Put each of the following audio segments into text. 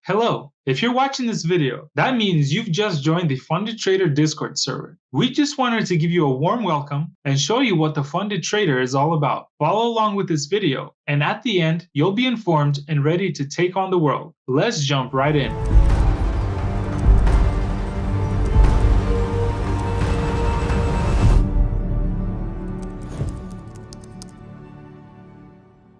Hello, if you're watching this video, that means you've just joined the Funded Trader Discord server. We just wanted to give you a warm welcome and show you what the Funded Trader is all about. Follow along with this video, and at the end, you'll be informed and ready to take on the world. Let's jump right in.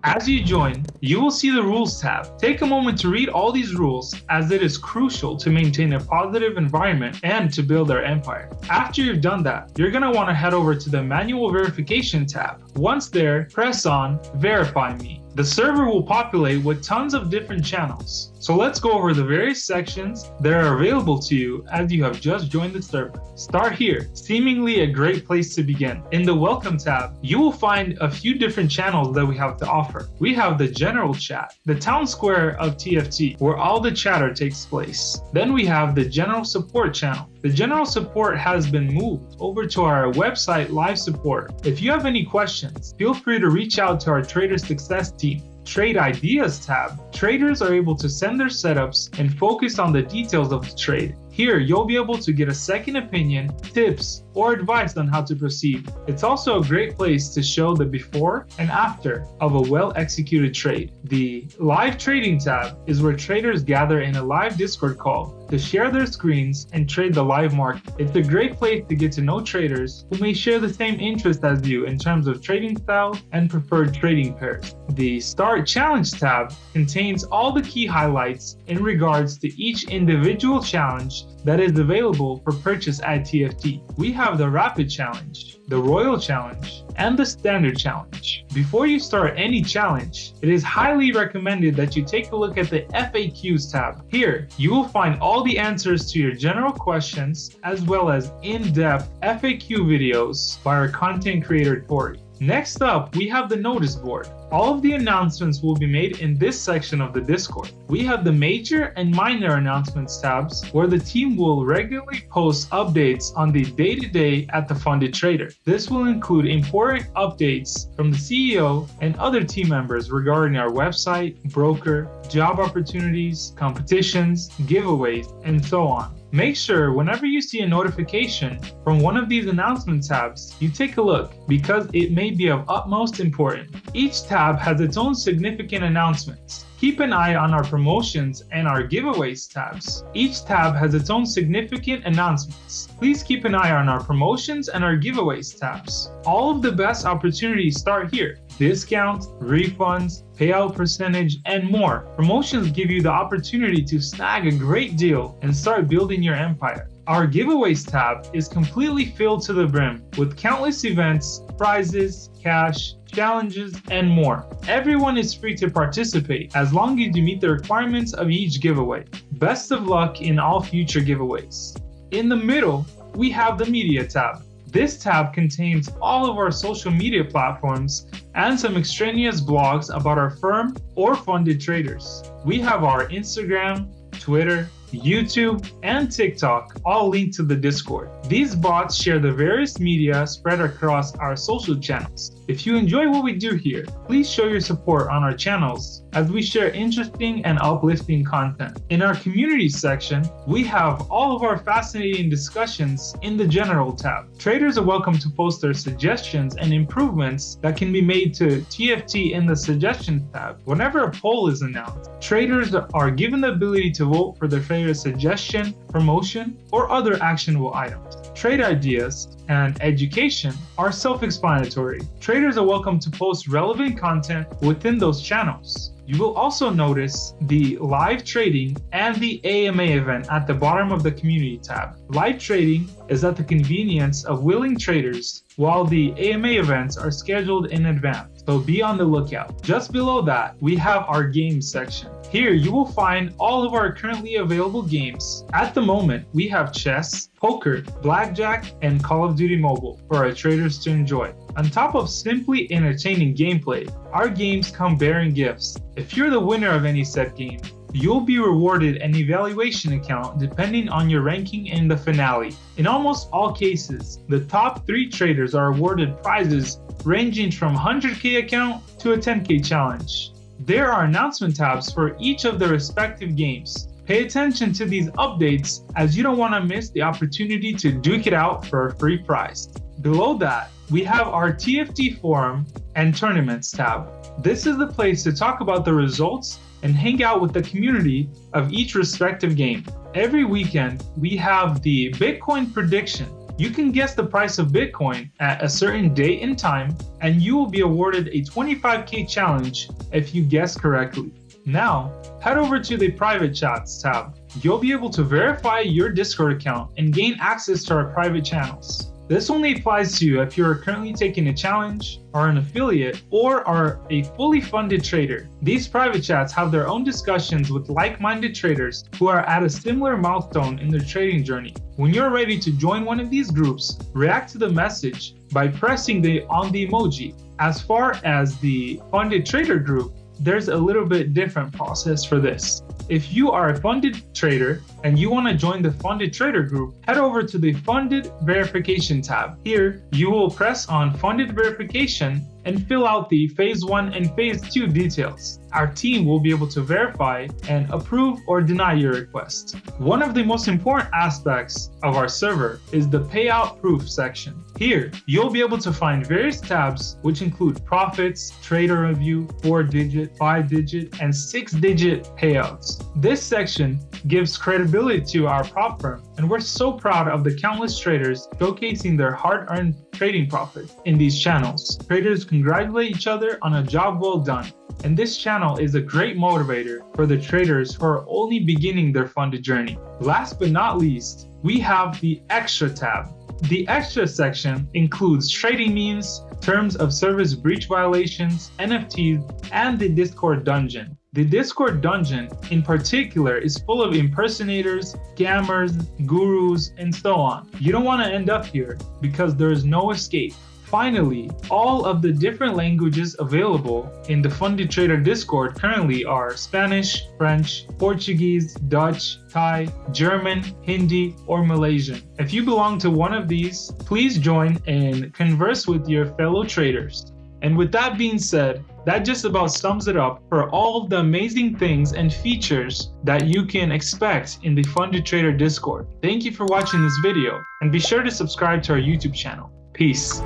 As you join, you will see the Rules tab. Take a moment to read all these rules, as it is crucial to maintain a positive environment and to build our empire. After you've done that, you're going to want to head over to the Manual Verification tab. Once there, press on Verify Me. The server will populate with tons of different channels. So let's go over the various sections that are available to you as you have just joined the server. Start here, seemingly a great place to begin. In the Welcome tab, you will find a few different channels that we have to offer. We have the General Chat, the Town Square of TFT, where all the chatter takes place. Then we have the General Support channel. The General Support has been moved over to our website live support. If you have any questions, feel free to reach out to our Trader Success team. Trade Ideas tab. Traders are able to send their setups and focus on the details of the trade. Here, you'll be able to get a second opinion, tips, or advice on how to proceed. It's also a great place to show the before and after of a well-executed trade. The Live Trading tab is where traders gather in a live Discord call to share their screens and trade the live market. It's a great place to get to know traders who may share the same interest as you in terms of trading style and preferred trading pairs. The Start Challenge tab contains all the key highlights in regards to each individual challenge that is available for purchase at TFT. We have the Rapid Challenge, the Royal Challenge, and the Standard Challenge. Before you start any challenge, it is highly recommended that you take a look at the FAQs tab. Here, you will find all the answers to your general questions, as well as in-depth FAQ videos by our content creator, Tori. Next up, we have the notice board. All of the announcements will be made in this section of the Discord. We have the major and minor announcements tabs, where the team will regularly post updates on the day-to-day at the Funded Trader. This will include important updates from the CEO and other team members regarding our website, broker, job opportunities, competitions, giveaways, and so on. Make sure whenever you see a notification from one of these announcement tabs, you take a look, because it may be of utmost importance. Each tab has its own significant announcements. Keep an eye on our promotions and our giveaways tabs. Each tab has its own significant announcements. Please keep an eye on our promotions and our giveaways tabs. All of the best opportunities start here. Discounts, refunds, payout percentage, and more. Promotions give you the opportunity to snag a great deal and start building your empire. Our giveaways tab is completely filled to the brim with countless events, prizes, cash, challenges, and more. Everyone is free to participate as long as you meet the requirements of each giveaway. Best of luck in all future giveaways. In the middle, we have the Media tab. This tab contains all of our social media platforms and some extraneous blogs about our firm or funded traders. We have our Instagram, Twitter, YouTube, and TikTok all linked to the Discord. These bots share the various media spread across our social channels. If you enjoy what we do here, please show your support on our channels as we share interesting and uplifting content. In our community section, we have all of our fascinating discussions in the General tab. Traders are welcome to post their suggestions and improvements that can be made to TFT in the Suggestions tab. Whenever a poll is announced, traders are given the ability to vote for their favorite suggestion, promotion, or other actionable items. Trade ideas and education are self-explanatory. Traders are welcome to post relevant content within those channels. You will also notice the live trading and the AMA event at the bottom of the community tab. Live trading is at the convenience of willing traders, while the AMA events are scheduled in advance, so be on the lookout. Just below that, we have our games section. Here you will find all of our currently available games. At the moment, we have chess, poker, blackjack, and Call of Duty Mobile for our traders to enjoy. On top of simply entertaining gameplay, our games come bearing gifts. If you're the winner of any set game, you'll be rewarded an evaluation account depending on your ranking in the finale. In almost all cases, the top 3 traders are awarded prizes ranging from 100k account to a 10k challenge. There are announcement tabs for each of the respective games. Pay attention to these updates as you don't want to miss the opportunity to duke it out for a free prize. Below that, we have our TFT Forum and Tournements tab. This is the place to talk about the results and hang out with the community of each respective game. Every weekend, we have the Bitcoin prediction. You can guess the price of Bitcoin at a certain date and time, and you will be awarded a 25K challenge if you guess correctly. Now, head over to the Private Chats tab. You'll be able to verify your Discord account and gain access to our private channels. This only applies to you if you're currently taking a challenge, are an affiliate, or are a fully funded trader. These private chats have their own discussions with like-minded traders who are at a similar milestone in their trading journey. When you're ready to join one of these groups, react to the message by pressing on the emoji. As far as the funded trader group, there's a little bit different process for this. If you are a funded trader and you want to join the funded trader group, head over to the funded verification tab. Here, you will press on funded verification and fill out the phase 1 and phase 2 details. Our team will be able to verify and approve or deny your request. One of the most important aspects of our server is the payout proof section. Here, you'll be able to find various tabs which include profits, trader review, 4-digit, 5-digit, and 6-digit payouts. This section gives credibility to our prop firm, and we're so proud of the countless traders showcasing their hard-earned trading profit in these channels. Traders congratulate each other on a job well done, and this channel is a great motivator for the traders who are only beginning their funded journey. Last but not least, we have the Extra tab. The Extra section includes trading memes, terms of service breach violations, NFTs, and the Discord dungeon. The Discord dungeon in particular is full of impersonators, scammers, gurus, and so on. You don't want to end up here because there is no escape. Finally, all of the different languages available in the Funded Trader Discord currently are Spanish, French, Portuguese, Dutch, Thai, German, Hindi, or Malaysian. If you belong to one of these, please join and converse with your fellow traders. And with that being said, that just about sums it up for all of the amazing things and features that you can expect in the Funded Trader Discord. Thank you for watching this video, and be sure to subscribe to our YouTube channel. Peace.